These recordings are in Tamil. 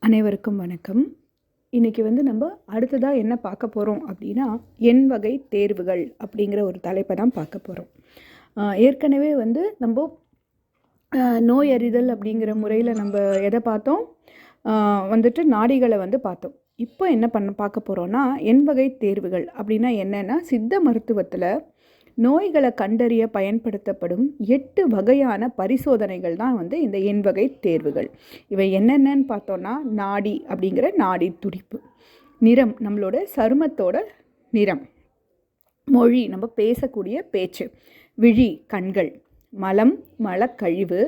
அனைவருக்கும் வணக்கம். இன்றைக்கி நம்ம அடுத்ததாக என்ன பார்க்க போகிறோம் அப்படின்னா, எண் வகை தேர்வுகள் அப்படிங்கிற ஒரு தலைப்பை தான் பார்க்க போகிறோம். ஏற்கனவே நம்ம நோய் அறிதல் அப்படிங்கிற முறையில் நம்ம எதை பார்த்தோம், நாடிகளை பார்த்தோம். இப்போ என்ன பார்க்க போகிறோன்னா, எண் வகை தேர்வுகள் அப்படின்னா என்னென்னா, சித்த மருத்துவத்தில் நோய்களை கண்டறிய பயன்படுத்தப்படும் 8 வகையான பரிசோதனைகள் தான் இந்த எண் வகை தேர்வுகள். இவை என்னென்னு பார்த்தோன்னா, நாடி அப்படிங்கிற நாடி துடிப்பு, நிறம் நம்மளோட சருமத்தோட நிறம், மொழி நம்ம பேசக்கூடிய பேச்சு, விழி கண்கள், மலம் மலக்கழிவு,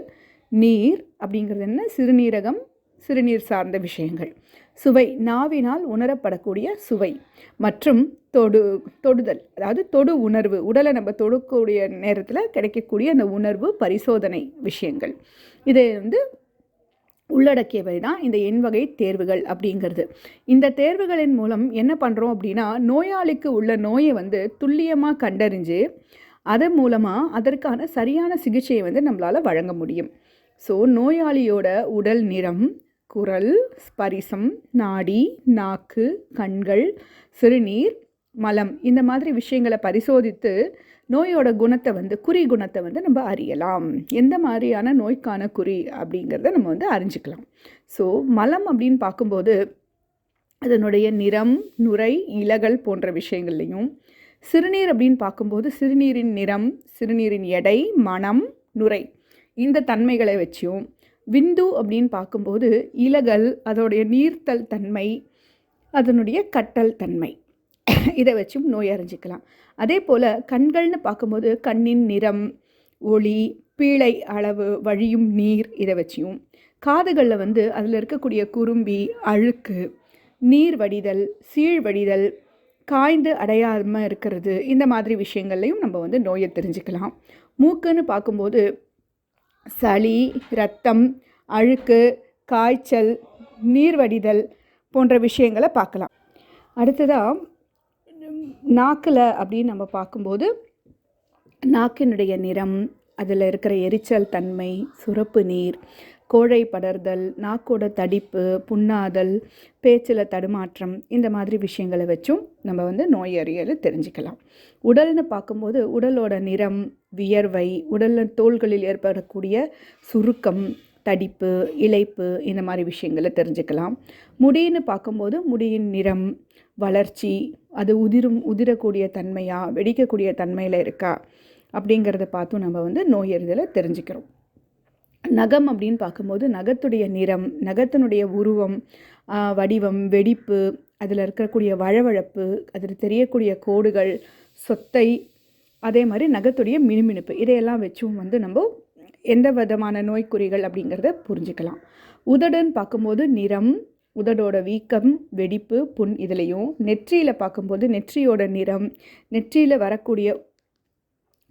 நீர் அப்படிங்கிறது என்ன, சிறுநீரகம் சிறுநீர் சார்ந்த விஷயங்கள், சுவை நாவினால் உணரப்படக்கூடிய சுவை, மற்றும் தொடுதல் அதாவது தொடு உணர்வு, உடலை நம்ம தொடுக்கூடிய நேரத்தில் கிடைக்கக்கூடிய அந்த உணர்வு பரிசோதனை விஷயங்கள். இதை உள்ளடக்கியவை தான் இந்த எண் வகை தேர்வுகள் அப்படிங்கிறது. இந்த தேர்வுகளின் மூலம் என்ன பண்ணுறோம் அப்படின்னா, நோயாளிக்கு உள்ள நோயை துல்லியமாக கண்டறிஞ்சு அதன் மூலமாக அதற்கான சரியான சிகிச்சையை நம்மளால் வழங்க முடியும். ஸோ நோயாளியோட உடல் நிறம், குரல், ஸ்பரிசம், நாடி, நாக்கு, கண்கள், சிறுநீர், மலம் இந்த மாதிரி விஷயங்களை பரிசோதித்து நோயோட குணத்தை குறி குணத்தை நம்ம அறியலாம். எந்த மாதிரியான நோய்க்கான குறி அப்படிங்கிறத நம்ம அறிஞ்சிக்கலாம். ஸோ மலம் அப்படின்னு பார்க்கும்போது அதனுடைய நிறம், நுரை, இலகள் போன்ற விஷயங்கள்லையும், சிறுநீர் அப்படின்னு பார்க்கும்போது சிறுநீரின் நிறம், சிறுநீரின் எடை, மனம், நுரை இந்த தன்மைகளை வச்சும், விந்து அப்படின்னு பார்க்கும்போது இலகள் அதோடைய நீர்த்தல் தன்மை, அதனுடைய கட்டல் தன்மை, இதை வச்சும் நோய் அறிஞ்சிக்கலாம். அதே போல் கண்கள்னு பார்க்கும்போது கண்ணின் நிறம், ஒளி, பீழை அளவு, வழியும் நீர் இதை வச்சியும், காதுகளில் அதில் இருக்கக்கூடிய குறும்பி, அழுக்கு, நீர் வடிதல், சீழ் வடிதல், காய்ந்து அடையாமல் இருக்கிறது, இந்த மாதிரி விஷயங்கள்லையும் நம்ம நோயை தெரிஞ்சுக்கலாம். மூக்குன்னு பார்க்கும்போது சளி, இரத்தம், அழுக்கு, காய்ச்சல், நீர் வடிதல் போன்ற விஷயங்களை பார்க்கலாம். அடுத்ததாக நாக்கில் அப்படின்னு நம்ம பார்க்கும்போது நாக்கினுடைய நிறம், அதில் இருக்கிற எரிச்சல் தன்மை, சுரப்பு நீர், கோழை படர்தல், நாக்கோட தடிப்பு, புண்ணாதல், பேச்சில் தடுமாற்றம், இந்த மாதிரி விஷயங்களை வச்சும் நம்ம நோய் அறியலை தெரிஞ்சுக்கலாம். உடல்னு பார்க்கும்போது உடலோட நிறம், வியர்வை, உடலில் தோள்களில் ஏற்படக்கூடிய சுருக்கம், தடிப்பு, இளைப்பு, இந்த மாதிரி விஷயங்களை தெரிஞ்சுக்கலாம். முடின்னு பார்க்கும்போது முடியின் நிறம், வளர்ச்சி, அது உதிரக்கூடிய தன்மையா, வெடிக்கக்கூடிய தன்மையில் இருக்கா அப்படிங்கிறத பார்த்தும் நம்ம நோய் அறிதலை தெரிஞ்சுக்கிறோம். நகம் அப்படின்னு பார்க்கும்போது நகத்துடைய நிறம், நகத்தினுடைய உருவம், வடிவம், வெடிப்பு, அதில் இருக்கக்கூடிய வழவழப்பு, அதில் தெரியக்கூடிய கோடுகள், சொத்தை, அதே மாதிரி நகத்துடைய மினுமினுப்பு, இதையெல்லாம் வச்சும் நம்ம எந்த விதமான நோய்க்குறிகள் அப்படிங்கிறத புரிஞ்சுக்கலாம். உதடுன்னு பார்க்கும்போது நிறம், உதடோட வீக்கம், வெடிப்பு, புண் இதுலேயும், நெற்றியில் பார்க்கும்போது நெற்றியோட நிறம், நெற்றியில் வரக்கூடிய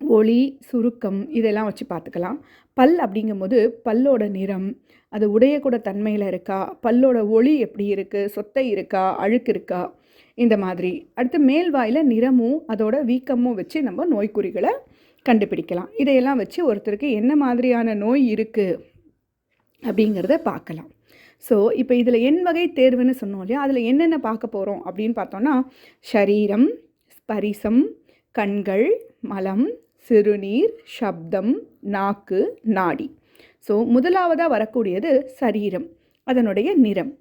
ஒளி, சுருக்கம், இதெல்லாம் வச்சு பார்த்துக்கலாம். பல் அப்படிங்கும்போது பல்லோட நிறம், அது உடையக்கூட தன்மையில் இருக்கா, பல்லோட ஒளி எப்படி இருக்குது, சொத்தை இருக்கா, அழுக்கு இருக்கா, இந்த மாதிரி. அடுத்து மேல் வாயில் நிறமும் அதோட வீக்கமும் வச்சு நம்ம நோய்க்குறிகளை கண்டுபிடிக்கலாம். இதையெல்லாம் வச்சு ஒருத்தருக்கு என்ன மாதிரியான நோய் இருக்குது அப்படிங்கிறத பார்க்கலாம். ஸோ இப்போ இதில் எண் வகை தேர்வுன்னு சொன்னோம் இல்லையா, அதில் என்னென்ன பார்க்க போகிறோம் அப்படின்னு பார்த்தோன்னா, ஷரீரம், ஸ்பரிசம், கண்கள், மலம், சிறுநீர், சப்தம், நாக்கு, நாடி. ஸோ முதலாவதாக வரக்கூடியது சரீரம், அதனுடைய நிறம்.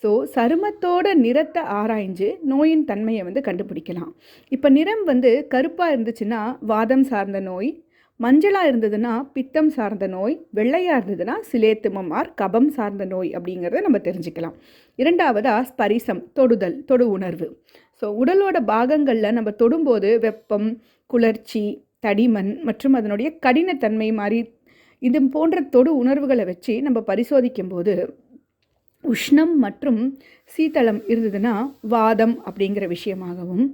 ஸோ சருமத்தோட நிறத்தை ஆராய்ஞ்சு நோயின் தன்மையை கண்டுபிடிக்கலாம். இப்போ நிறம் கருப்பாக இருந்துச்சுன்னா வாதம் சார்ந்த நோய், மஞ்சளாக இருந்ததுன்னா பித்தம் சார்ந்த நோய், வெள்ளையாக இருந்ததுன்னா சிலேத்துமம் ஆர் கபம் சார்ந்த நோய் அப்படிங்கிறத நம்ம தெரிஞ்சுக்கலாம். இரண்டாவதாக ஸ்பரிசம், தொடுதல், தொடு உணர்வு. ஸோ உடலோட பாகங்களில் நம்ம தொடும்போது வெப்பம், குளிர்ச்சி, தடிமன் மற்றும் அதனுடைய கடினத்தன்மை மாதிரி இது போன்ற தொடு உணர்வுகளை வச்சு நம்ம பரிசோதிக்கும் போது உஷ்ணம் மற்றும் சீதளம் இருந்ததுன்னா வாதம் அப்படிங்கிற விஷயமாகவும்,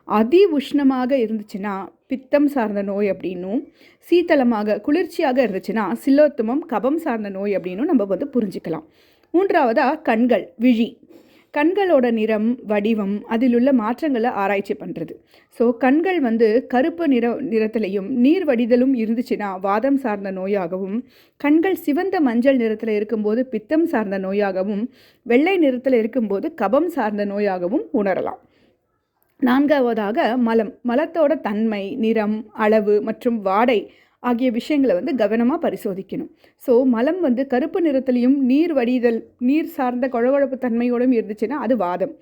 அதி உஷ்ணமாக இருந்துச்சுன்னா பித்தம் சார்ந்த நோய் அப்படின்னும், சீதளமாக குளிர்ச்சியாக இருந்துச்சுன்னா சிலோத்துமம் கபம் சார்ந்த நோய் அப்படின்னும் நம்ம புரிஞ்சுக்கலாம். மூன்றாவதாக கண்கள், விழி, கண்களோட நிறம், வடிவம், அதில் உள்ள மாற்றங்களை ஆராய்ச்சி பண்ணுறது. ஸோ கண்கள் வந்து கருப்பு நிறத்திலையும் நீர் வடிதலும் இருந்துச்சுன்னா வாதம் சார்ந்த நோயாகவும், கண்கள் சிவந்த மஞ்சள் நிறத்தில் இருக்கும்போது பித்தம் சார்ந்த நோயாகவும், வெள்ளை நிறத்தில் இருக்கும்போது கபம் சார்ந்த நோயாகவும் உணரலாம். 4வதாக மலத்தோட தன்மை, நிறம், அளவு மற்றும் வாடை ஆகிய விஷயங்களை வந்து கவனமாக பரிசோதிக்கணும். ஸோ மலம் வந்து கருப்பு நிறத்துலையும் நீர் வடிதல், நீர் சார்ந்த குழகுழப்பு தன்மையோடும் இருந்துச்சுன்னா அது வாதம்.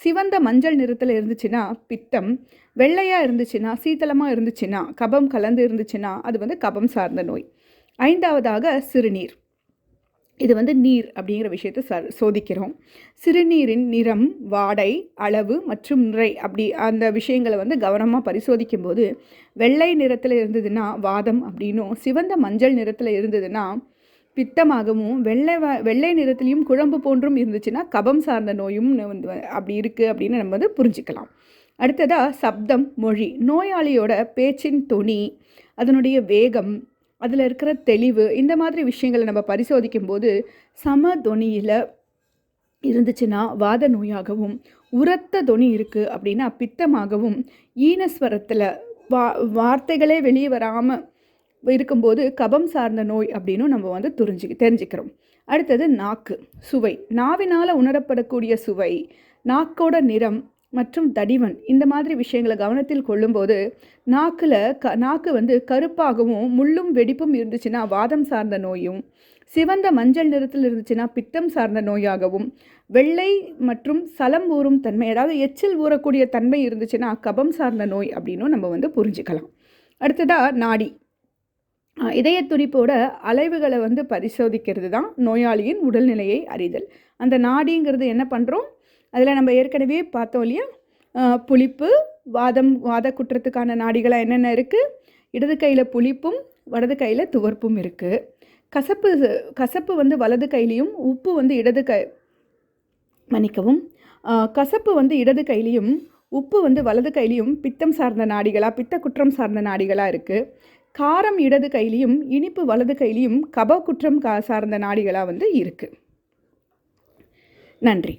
சிவந்த மஞ்சள் நிறத்தில் இருந்துச்சுன்னா பித்தம். வெள்ளையாக இருந்துச்சுன்னா, சீத்தளமாக இருந்துச்சுன்னா, கபம் கலந்து இருந்துச்சுன்னா அது வந்து கபம் சார்ந்த நோய். 5வதாக சிறுநீர். இது வந்து நீர் அப்படிங்கிற விஷயத்தை சோதிக்கிறோம். சிறுநீரின் நிறம், வாடை, அளவு மற்றும் நிறை அப்படி அந்த விஷயங்களை வந்து கவனமாக பரிசோதிக்கும் போது வெள்ளை நிறத்தில் இருந்ததுன்னா வாதம் அப்படின்னும், சிவந்த மஞ்சள் நிறத்தில் இருந்ததுன்னா பித்தமாகவும், வெள்ளை நிறத்துலையும் குழம்பு போன்றும் இருந்துச்சுன்னா கபம் சார்ந்த நோயும் வந்து அப்படி இருக்குது அப்படின்னு நம்ம வந்து புரிஞ்சுக்கலாம். அடுத்ததாக சப்தம், மொழி. நோயாளியோட பேச்சின் தொனி, அதனுடைய வேகம், அதில் இருக்கிற தெளிவு, இந்த மாதிரி விஷயங்களை நம்ம பரிசோதிக்கும் போது சம தொனியில் இருந்துச்சுன்னா வாத நோயாகவும், உரத்த தொனி இருக்குது அப்படின்னா பித்தமாகவும், ஈனஸ்வரத்தில் வார்த்தைகளே வெளியே வராமல் இருக்கும்போது கபம் சார்ந்த நோய் அப்படின்னும் நம்ம வந்து தெரிஞ்சுக்கிறோம். அடுத்தது நாக்கு, சுவை. நாவினால் உணரப்படக்கூடிய சுவை, நாக்கோட நிறம் மற்றும் தடிவன், இந்த மாதிரி விஷயங்களை கவனத்தில் கொள்ளும்போது நாக்கு வந்து கருப்பாகவும் முள்ளும் வெடிப்பும் இருந்துச்சுன்னா வாதம் சார்ந்த நோயும், சிவந்த மஞ்சள் நிறத்தில் இருந்துச்சுன்னா பித்தம் சார்ந்த நோயாகவும், வெள்ளை மற்றும் சலம் ஊறும் தன்மை, அதாவது எச்சில் ஊறக்கூடிய தன்மை இருந்துச்சுன்னா கபம் சார்ந்த நோய் அப்படின்னும் நம்ம வந்து புரிஞ்சுக்கலாம். அடுத்ததாக நாடி. இதய துடிப்போட அலைவுகளை வந்து பரிசோதிக்கிறது தான் நோயாளியின் உடல்நிலையை அறிதல். அந்த நாடிங்கிறது என்ன பண்ணுறோம், அதில் நம்ம ஏற்கனவே பார்த்தோம் இல்லையா, புளிப்பு, வாத குற்றத்துக்கான நாடிகளாக என்னென்ன இருக்குது, இடது கையில் புளிப்பும் வலது கையில் துவர்ப்பும் இருக்குது. கசப்பு வந்து வலது கையிலையும், உப்பு வந்து கசப்பு வந்து இடது கையிலையும், உப்பு வந்து வலது கையிலையும் பித்தம் சார்ந்த நாடிகளாக, பித்த குற்றம் சார்ந்த நாடிகளாக இருக்குது. காரம் இடது கையிலையும், இனிப்பு வலது கையிலையும் கப குற்றம் சார்ந்த நாடிகளாக வந்து இருக்குது. நன்றி.